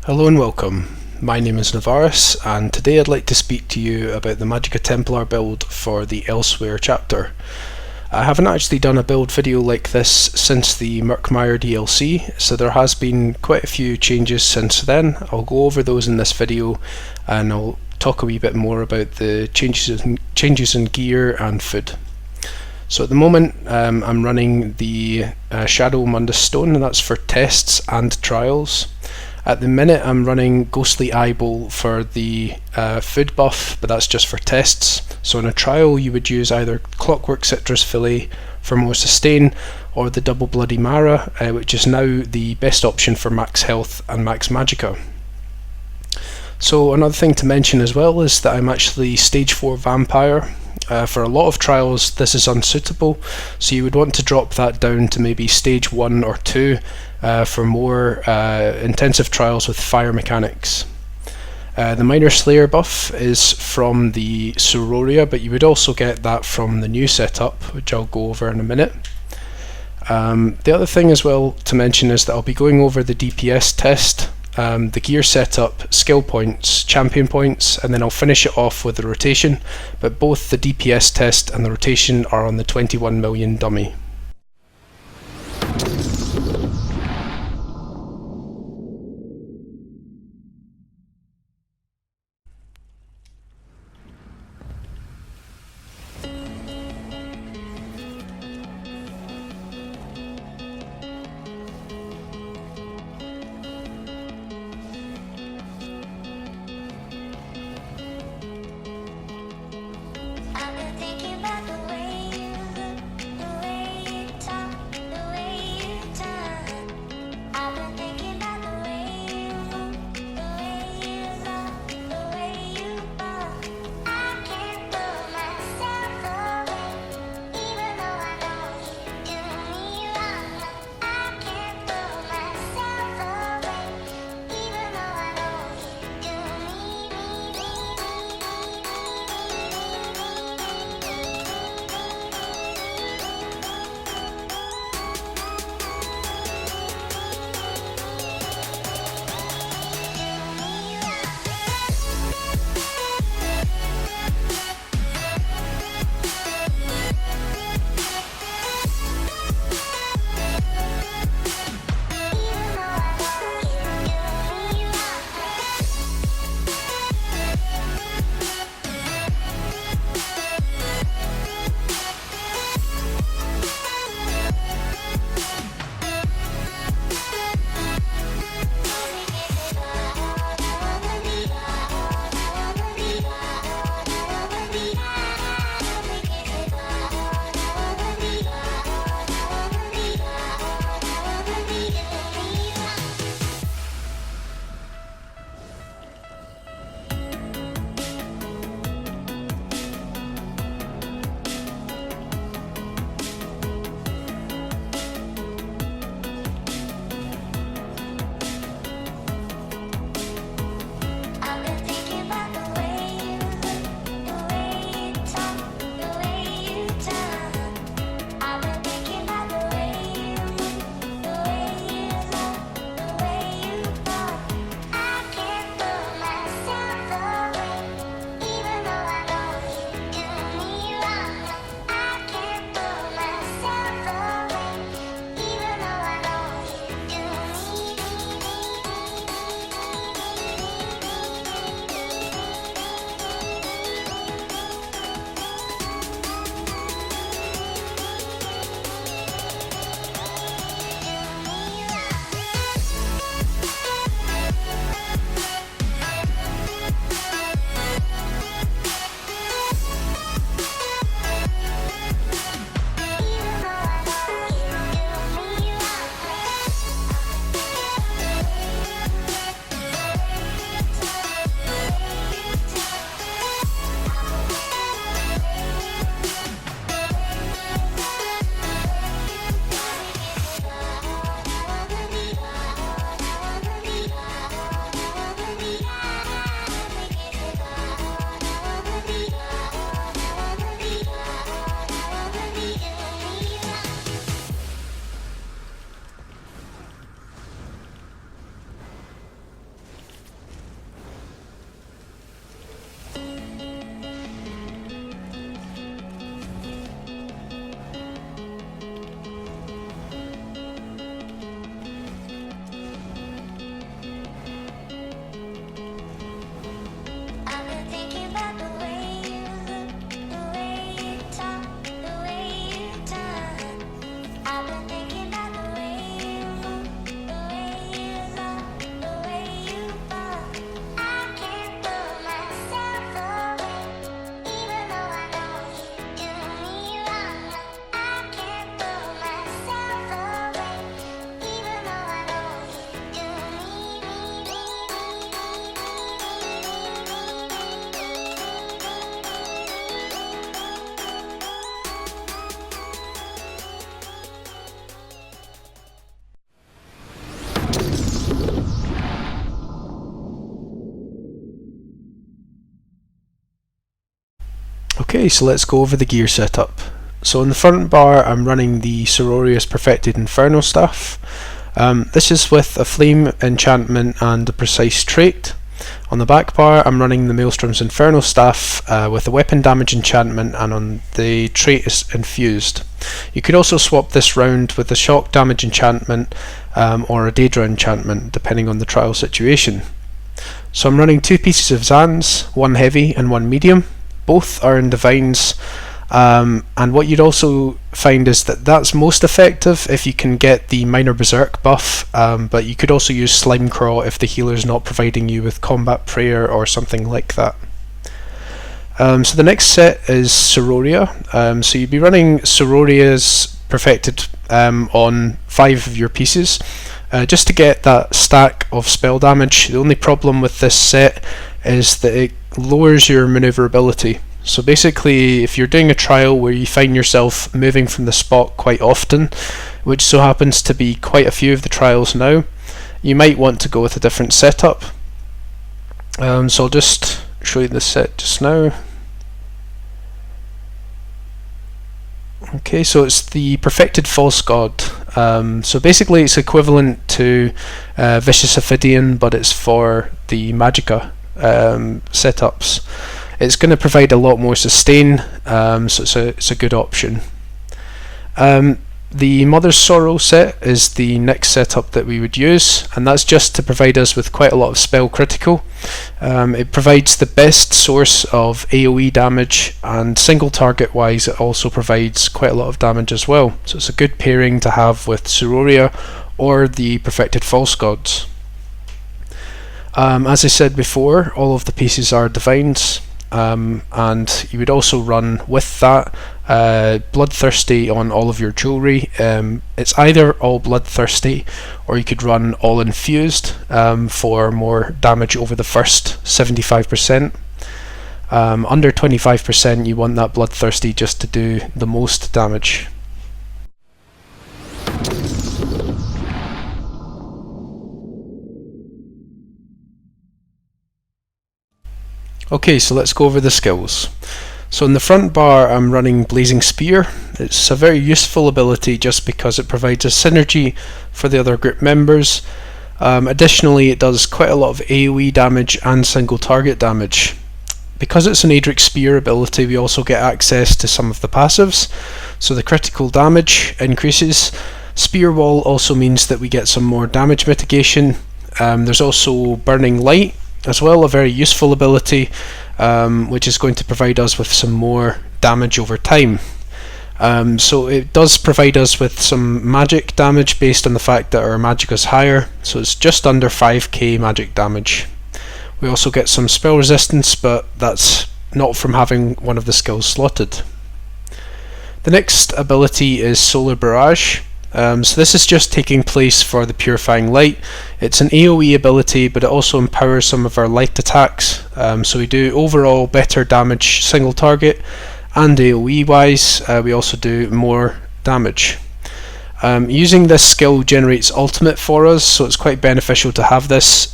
Hello and welcome. My name is NOVARIS, and today I'd like to speak to you about the Magicka Templar build for the Elsweyr chapter. I haven't actually done a build video like this since the Murkmire DLC, so there has been quite a few changes since then. I'll go over those in this video and I'll talk a wee bit more about the changes in gear and food. So at the moment I'm running the Shadow Mundus stone, and that's for tests and trials. At the minute I'm running Ghastly Eye Bowl for the food buff, but that's just for tests. So in a trial you would use either Clockwork Citrus Filet for more sustain, or the Double Bloody Mara, which is now the best option for max health and max magicka. So another thing to mention as well is that I'm actually stage 4 vampire. For a lot of trials this is unsuitable, so you would want to drop that down to maybe stage 1 or 2 for more intensive trials with fire mechanics. The minor slayer buff is from the Siroria, but you would also get that from the new setup, which I'll go over in a minute. The other thing as well to mention is that I'll be going over the DPS test, the gear setup, skill points, champion points, and then I'll finish it off with the rotation, but both the DPS test and the rotation are on the 21 million dummy. Okay, so let's go over the gear setup. So in the front bar I'm running the Siroria's Perfected Inferno Staff. This is with a Flame enchantment and a Precise trait. On the back bar I'm running the Maelstrom's Inferno Staff with a weapon damage enchantment, and on the trait is infused. You could also swap this round with a shock damage enchantment or a Daedra enchantment depending on the trial situation. So I'm running 2 pieces of Zaans, one heavy and one medium. Both are in Divines, and what you'd also find is that that's most effective if you can get the Minor Berserk buff, but you could also use Slimecraw if the healer's not providing you with Combat Prayer or something like that. So the next set is Siroria. So you'd be running Siroria's Perfected on 5 of your pieces, just to get that stack of spell damage. The only problem with this set is that it lowers your maneuverability. So basically, if you're doing a trial where you find yourself moving from the spot quite often, which so happens to be quite a few of the trials now, you might want to go with a different setup. So I'll just show you the set just now. Okay, so it's the Perfected False God. So basically it's equivalent to Vicious Ophidian, but it's for the Magicka setups. It's going to provide a lot more sustain, so it's a good option. The Mother's Sorrow set is the next setup that we would use, and that's just to provide us with quite a lot of spell critical. It provides the best source of AoE damage, and single target wise it also provides quite a lot of damage as well. So it's a good pairing to have with Siroria or the Perfected False Gods. As I said before, all of the pieces are Divines. And you would also run with that Bloodthirsty on all of your jewellery. It's either all Bloodthirsty or you could run all Infused for more damage over the first 75%. Under 25% you want that Bloodthirsty just to do the most damage. Okay, so let's go over the skills. So in the front bar I'm running Blazing Spear. It's a very useful ability just because it provides a synergy for the other group members. Additionally, it does quite a lot of AoE damage and single target damage. Because it's an Adric Spear ability, we also get access to some of the passives, so the critical damage increases. Spear Wall also means that we get some more damage mitigation. There's also Burning Light as well, a very useful ability, which is going to provide us with some more damage over time. So it does provide us with some magic damage based on the fact that our magic is higher, so it's just under 5k magic damage. We also get some spell resistance, but that's not from having one of the skills slotted. The next ability is Solar Barrage. So this is just taking place for the Purifying Light. It's an AoE ability, but it also empowers some of our light attacks. So we do overall better damage single target, and AoE wise we also do more damage. Using this skill generates ultimate for us, so it's quite beneficial to have this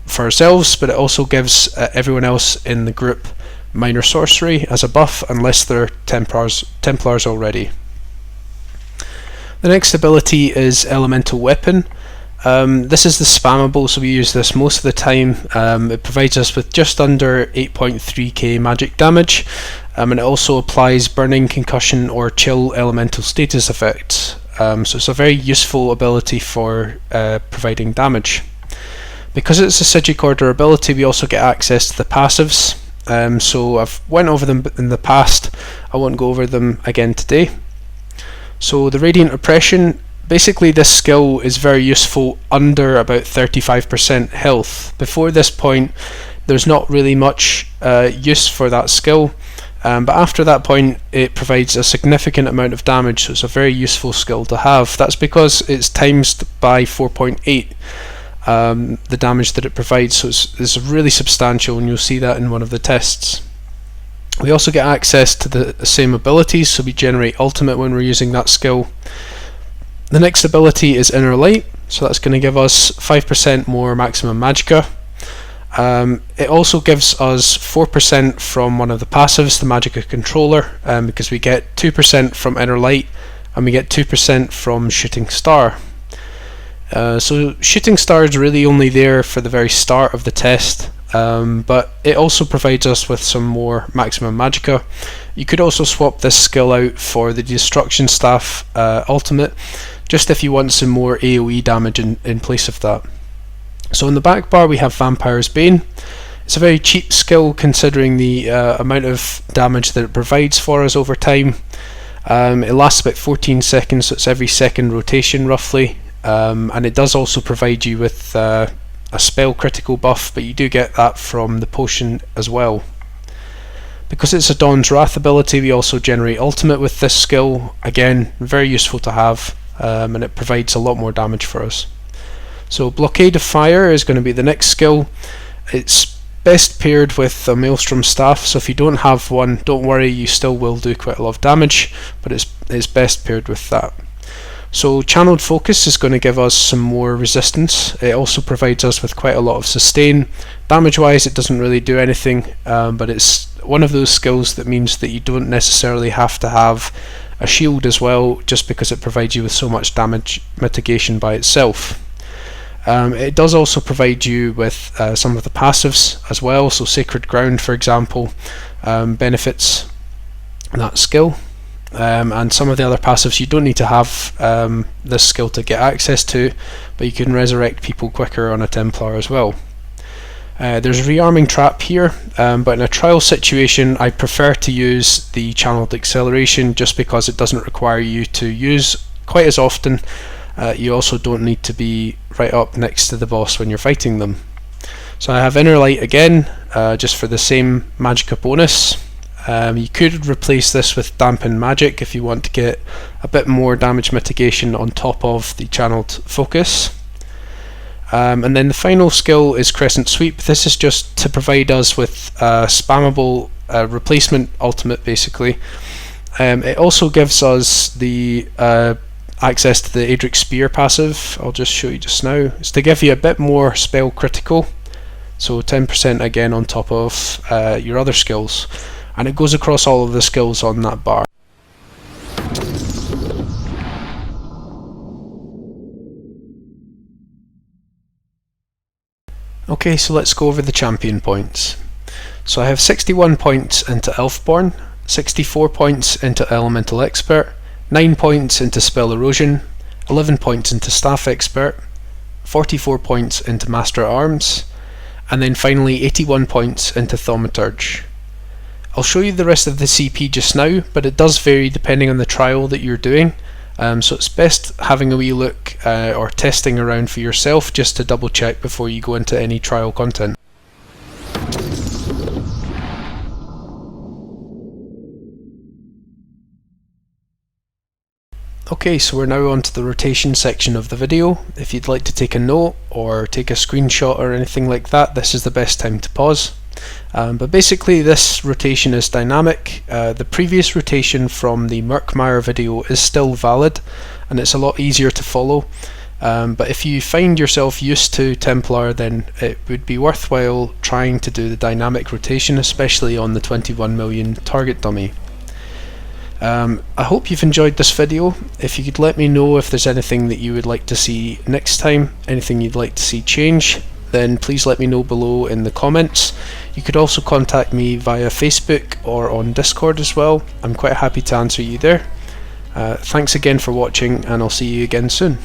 for ourselves, but it also gives everyone else in the group minor sorcery as a buff, unless they're Templars already. The next ability is Elemental Weapon. This is the spammable, so we use this most of the time. It provides us with just under 8.3k magic damage, and it also applies Burning, Concussion or Chill elemental status effects. So it's a very useful ability for providing damage. Because it's a Sigic Order ability, we also get access to the passives. So I've went over them in the past, I won't go over them again today. So the Radiant Oppression, basically this skill is very useful under about 35% health. Before this point there's not really much use for that skill, but after that point it provides a significant amount of damage, so it's a very useful skill to have. That's because it's times by 4.8 the damage that it provides, so it's really substantial, and you'll see that in one of the tests. We also get access to the same abilities, so we generate ultimate when we're using that skill. The next ability is Inner Light, so that's going to give us 5% more maximum magicka. It also gives us 4% from one of the passives, the Magicka Controller, because we get 2% from Inner Light and we get 2% from Shooting Star. So Shooting Star is really only there for the very start of the test, but it also provides us with some more maximum magicka. You could also swap this skill out for the Destruction Staff ultimate, just if you want some more AoE damage in place of that. So in the back bar we have Vampire's Bane. It's a very cheap skill considering the amount of damage that it provides for us over time. It lasts about 14 seconds, so it's every second rotation roughly, and it does also provide you with a spell critical buff, but you do get that from the potion as well. Because it's a Dawn's Wrath ability, we also generate ultimate with this skill. Again, very useful to have, and it provides a lot more damage for us. So Blockade of Fire is going to be the next skill. It's best paired with a Maelstrom Staff, so if you don't have one, don't worry, you still will do quite a lot of damage, but it's best paired with that. So Channeled Focus is going to give us some more resistance. It also provides us with quite a lot of sustain. Damage wise it doesn't really do anything, but it's one of those skills that means that you don't necessarily have to have a shield as well, just because it provides you with so much damage mitigation by itself. It does also provide you with some of the passives as well, so Sacred Ground for example benefits that skill, and some of the other passives you don't need to have this skill to get access to, but you can resurrect people quicker on a Templar as well. There's a rearming trap here, but in a trial situation I prefer to use the Channeled Acceleration just because it doesn't require you to use quite as often. You also don't need to be right up next to the boss when you're fighting them. So I have Inner Light again, just for the same magicka bonus. You could replace this with Dampen Magic if you want to get a bit more damage mitigation on top of the Channeled Focus. And then the final skill is Crescent Sweep. This is just to provide us with a spammable replacement ultimate basically. It also gives us the access to the Adric Spear passive. I'll just show you just now. It's to give you a bit more spell critical, so 10% again on top of your other skills, and it goes across all of the skills on that bar. Okay, so let's go over the champion points. So I have 61 points into Elfborn, 64 points into Elemental Expert, 9 points into Spell Erosion, 11 points into Staff Expert, 44 points into Master at Arms, and then finally 81 points into Thaumaturge. I'll show you the rest of the CP just now, but it does vary depending on the trial that you're doing, so it's best having a wee look or testing around for yourself just to double check before you go into any trial content. Okay, so we're now on to the rotation section of the video. If you'd like to take a note or take a screenshot or anything like that, this is the best time to pause. But basically this rotation is dynamic. The previous rotation from the Murkmire video is still valid and it's a lot easier to follow. But if you find yourself used to Templar, then it would be worthwhile trying to do the dynamic rotation, especially on the 21 million target dummy. I hope you've enjoyed this video. If you could let me know if there's anything that you would like to see next time, anything you'd like to see change, then please let me know below in the comments. You could also contact me via Facebook or on Discord as well. I'm quite happy to answer you there. Thanks again for watching, and I'll see you again soon.